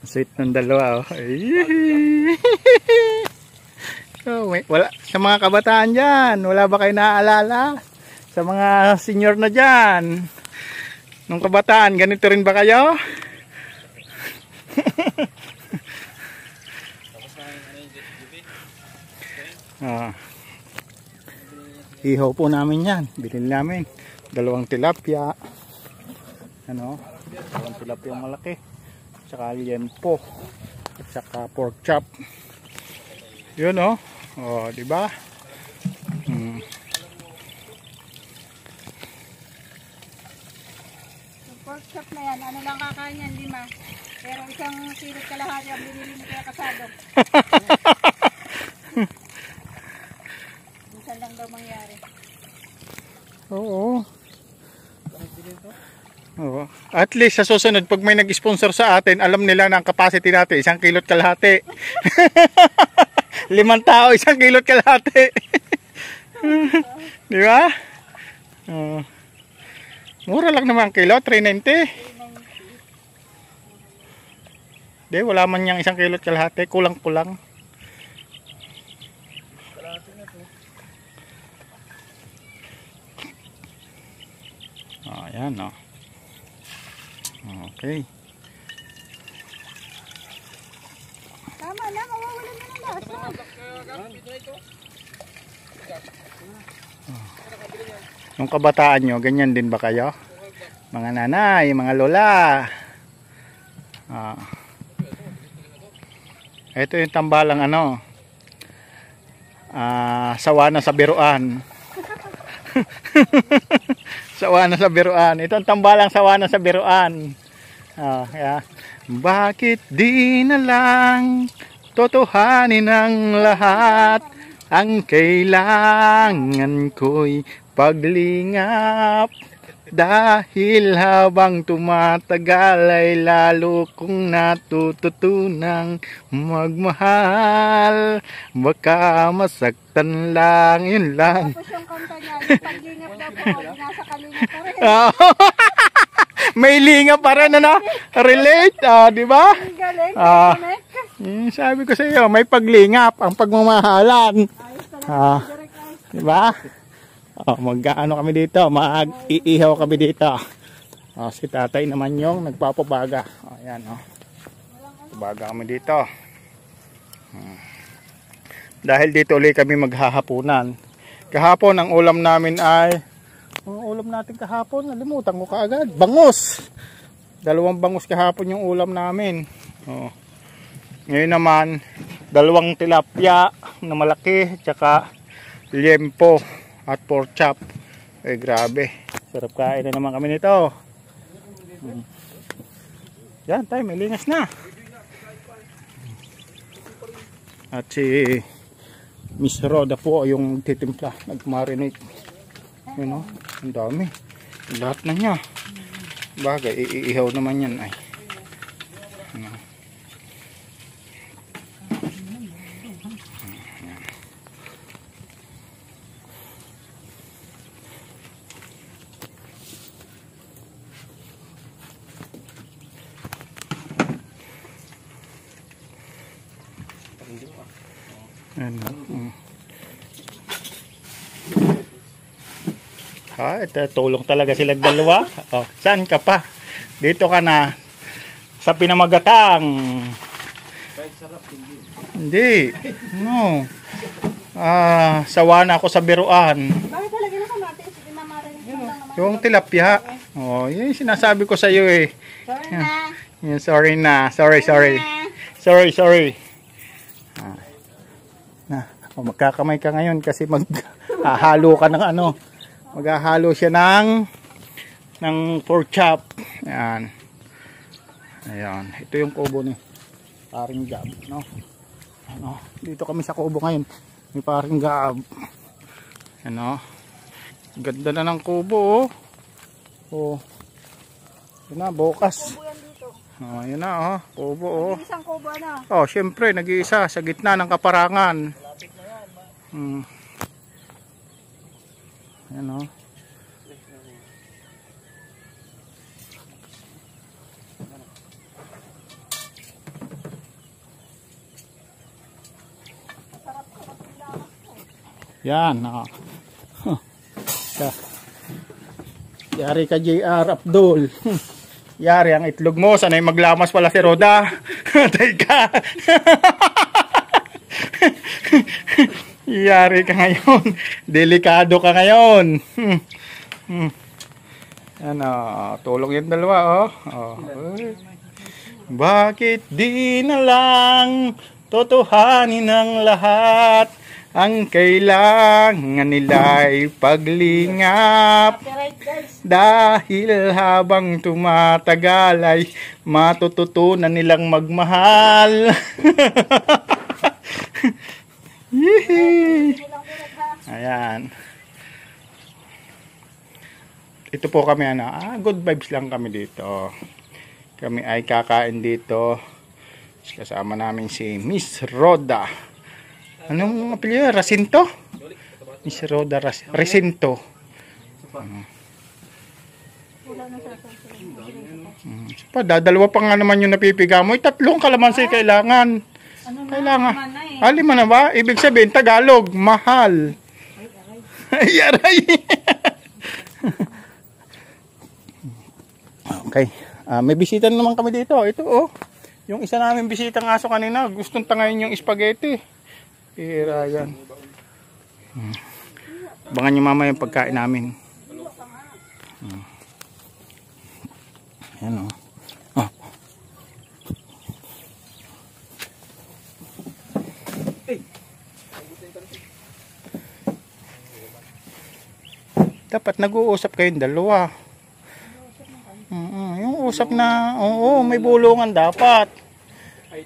Sweet ng dalawa, oh. So, wala, sa mga kabataan dyan, wala ba kayo naaalala? Sa mga senior na dyan, nung kabataan, ganito rin ba kayo? Ihaw po namin yan. Binili namin. 2 tilapia. Ano? 2 tilapia malaki. Tsaka liempo. Tsaka pork chop. Yun, oh. Oh, di ba? Pork chop na yan, ano lang kakain yan, 5. Pero isang kilot kalahati ang binili ni Kuya Kasado. Minsan lang daw mangyari. Oo. Oo. At least sa susunod, pag may nag-sponsor sa atin, alam nila na ang capacity natin, 1 kilot kalahati. 5 tao, 1 kilot kalahati. Di ba? Mura lang naman ang kilo, 390. Di, wala man niyang 1 kilot kalahati, kulang-kulang. Ayan, oh. Okay. Tama na, mawawalan na ng lasa. Nung kabataan nyo, ganyan din ba kayo? Mga nanay, mga lola. Ito yung tambalang ano, sawa na sa biruan. Sawa na sa biruan. Ito ang tambalang sawa na sa biruan. Yeah. Bakit di na lang totohanin ang lahat? Ang kailangan ko'y paglingap. Dahil habang tumatagal ay lalo kong natututunang magmahal. Baka masaktan lang, yun lang. Tapos yung kanta niya, yung paglingap daw po, nasa kalingap pa rin. May lingap pa rin, ano? Relate, di ba? Galing, sabi ko sa iyo, may paglingap ang pagmamahalan. Di ba? Mag-ano kami dito, mag-iihaw kami dito. Si tatay naman yung nagpapabaga. Ayan, pabaga kami dito. Dahil dito ulit kami maghahapunan. Kahapon ang ulam namin ay, ang ulam natin kahapon, nalimutan ko kaagad, bangus. 2 bangus kahapon yung ulam namin. Ngayon naman 2 tilapia na malaki, tsaka liempo at pork chop. Grabe, sarap kain na naman kami nito. Yan tayo, may lingas na. At si Miss Roda po yung titimpla, nag-marinate. Yun, ang dami, lahat na niya. Bagay, iihaw naman yan ay. Ito, tulong talaga sila 2. Saan ka pa? Dito ka na sa Pinamagatang. Hindi. No. Sawa na ako sa biruan. Bakit talaga na kamatis? Yung tilapia. Yun yung sinasabi ko sa iyo eh. Sorry na. Sorry na. Sorry. Magkakamay ka ngayon kasi maghahalo ka ng ano. Maghahalo siya ng pork chop. Ayan. Ito yung kubo ni Paring Gab, no? Dito kami sa kubo ngayon. May Paring Gab. Ganda na ng kubo, Yun na, bukas. Kubo yan dito. Yun na, kubo, Isang kubo na. Syempre, nag-iisa sa gitna ng kaparangan. Ayan, Yan. Huh. Yari ka JR Abdul. Yari ang itlog mo. Sanay maglamas pala si Roda. Teka. Yari ka ngayon. Delikado ka ngayon. Ano, tulog yung dalawa, oh. Bakit di na lang totohanin ng lahat? Ang kailangan nila'y paglingap. Dahil habang tumatagal ay matututunan nilang magmahal. Ayan. Ito po kami good vibes lang kami dito. Kami ay kakain dito. Kasama namin si Miss Roda. Anong apelyido? Racinto? Miss Roda Racinto. Dadalawa pa nga naman yung napipiga mo. 3 kalamansi kailangan. Kailangan. Lima na ba? Ibig sabihin Tagalog, mahal. Ay, aray. Okay. May bisita naman kami dito. Ito, oh. Yung isa namin bisitang aso kanina, gustong tangayin yung spaghetti. Pira yan. Abangan nyo mama yung pagkain namin. Yan, oh. Oh. Dapat nag-uusap kayong dalawa. Yung usap na, may bulungan dapat. Ay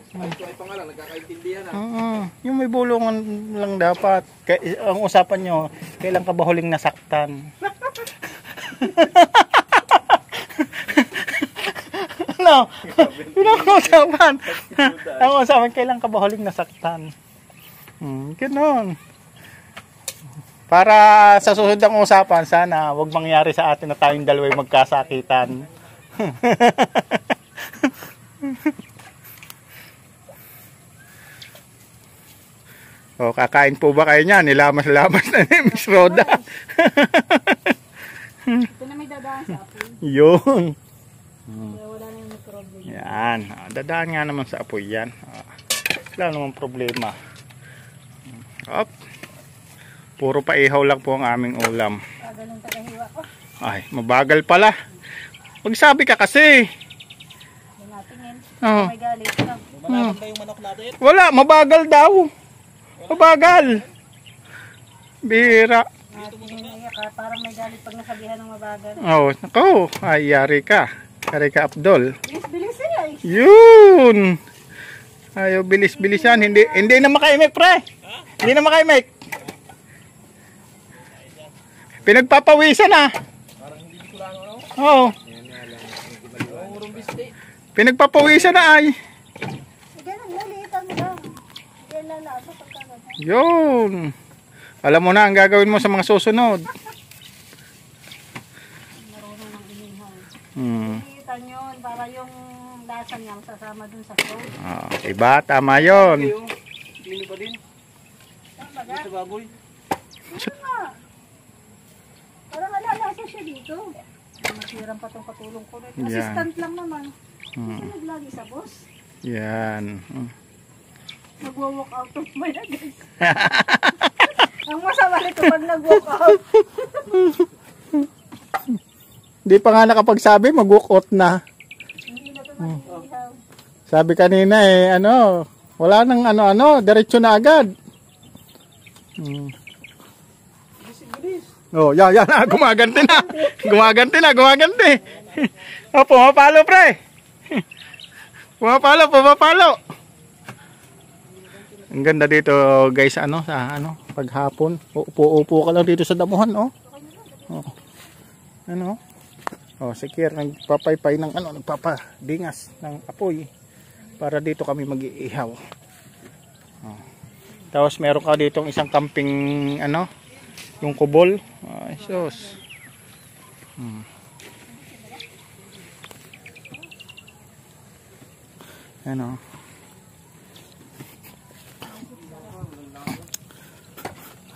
pa nga lang, nagkakaintindihan na. Yung may bulungan lang dapat. Ang usapan nyo, kailan ka ba huling nasaktan? Ano? Yun ang usapan. Ang usapan, kailan ka ba huling nasaktan? Ganon. Para sa susunod ng usapan, sana wag mangyari sa atin na tayong dalawa'y magkasakitan. O, kakain po ba kayo niyan? Nilamas-lamas na ni Miss Roda. Ito na may dadaan sa apoy. Yun. Kaya wala na yung problem. Yan. Dadaan nga naman sa apoy yan. Wala naman problema. Op. Puro paihaw lang po ang aming ulam. Ganun tagahiwa ko. Ay, mabagal pala. Magsabi ka kasi. Hindi natingin. Oh. May galit ka. Malapit ba yung manok natin? Wala, mabagal daw. Mabagal. Bira. Natingin na iyak ka. Parang may galit pag nasabihan ng mabagal. Oh, nako. Ay, yari ka. Yari ka, Abdul. Bilis-bilis sila eh. Yun. Ayaw, bilis-bilis yan. Hindi na makaimek, pre. Hindi na makaimek. Pinagpapawisan na. Parang hindi ko lang ano. Oo. Pinagpapawisan na ay. Ganun, lalitan mo lang. Yan lalasa pagkaganda. Yun. Alam mo na ang gagawin mo sa mga susunod. Marunong ng inihaw. Hmm. Lalitan yun para yung lasa niya sasama dun sa sauce. Iba, tama yun. Pino pa din. Tama ba? Sa baboy. Parang alalasa siya dito. Masiran pa itong katulong ko. Assistant lang naman. Sunod lagi sa boss. Yan. Nag-walk out of my guys. Ang masama nito pag nag-walk out. Di pa nga nakapagsabi, mag-walk out na. Hindi na ito mag-iihaw. Sabi kanina wala nang diretso na agad. Oh, yan, gumaganti na. Gumaganti. Oh, pumapalo, pre. Pumapalo. Ang ganda dito, guys, sa paghapon. Upo ka lang dito sa damuhan, oh. Oh, si Kier nagpapaypay ng nagpapadingas ng apoy para dito kami mag-iihaw. Oh. Tapos meron ka ditong isang camping yung kubol. Ay, sus.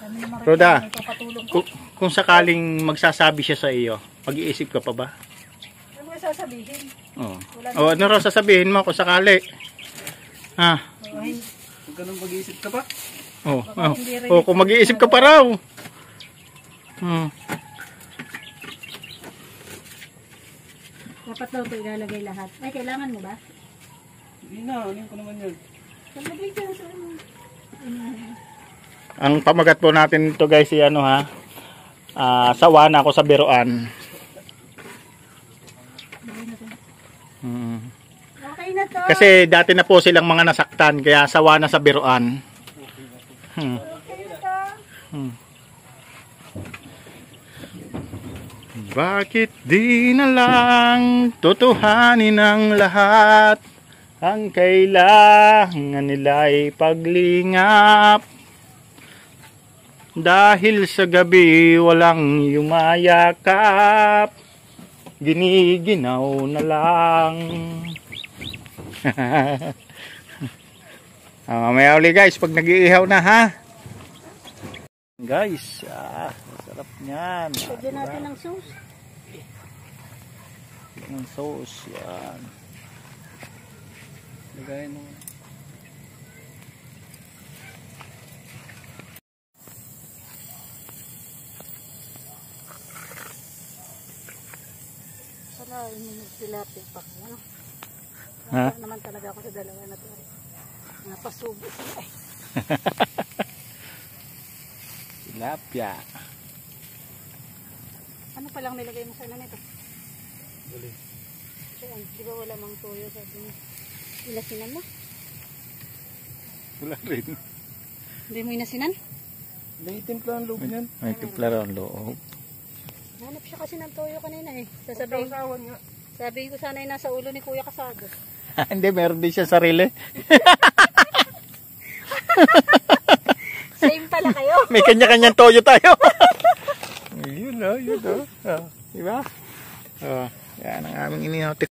Kami naman Roda, Itong katulong ko. kung sakaling magsasabi siya sa iyo, mag-iisip ka pa ba? Ano mo sasabihin? Oo. O ano raw sasabihin mo kung sakali? Ha? Ay, Huwag ka nang mag-iisip ka pa. Oh, kung mag-iisip ka pa raw. dapat daw ito ilalagay lahat. Ay, kailangan mo ba? Hindi na, ano ko naman yun. Lagay ka sa ano. Ang pamagat po natin ito guys, si ano ha. Sawa na ako sa biruan. Okay na to. Kasi dati na po silang mga nasaktan, kaya sawa na sa biruan. Okay na to. Bakit di na lang tutuhanin ang lahat? Ang kailangan nila ay paglingap. Dahil sa gabi walang yumayakap, giniginaw na lang. Mamaya uli guys, pag nag-iihaw na ha. Guys, sarap niyan. Lagyan natin ng sauce. Ng sauce, yan. Lagayin mo. Sana yung tilapia pa. Ano? Ha? Wala naman talaga ako sa dalawa na to. Napasubo sila eh. Tilapia. Ano palang nilagay mo sa ano nito? Dali. Saan? Di ba wala mang toyo sabi mo? Inasinan mo? Wala rin. Hindi mo inasinan? May timpla ang loob niyan. May timpla rin loob. Hanap siya kasi ng toyo kanina eh. Sasabihin, nga. sabi ko sana ay nasa ulo ni Kuya Kasado. Hindi, meron din siya sarili. Same pala kayo. May kanya-kanyang toyo tayo. Yun o, yun o. Diba? Yan ang aming inihaw.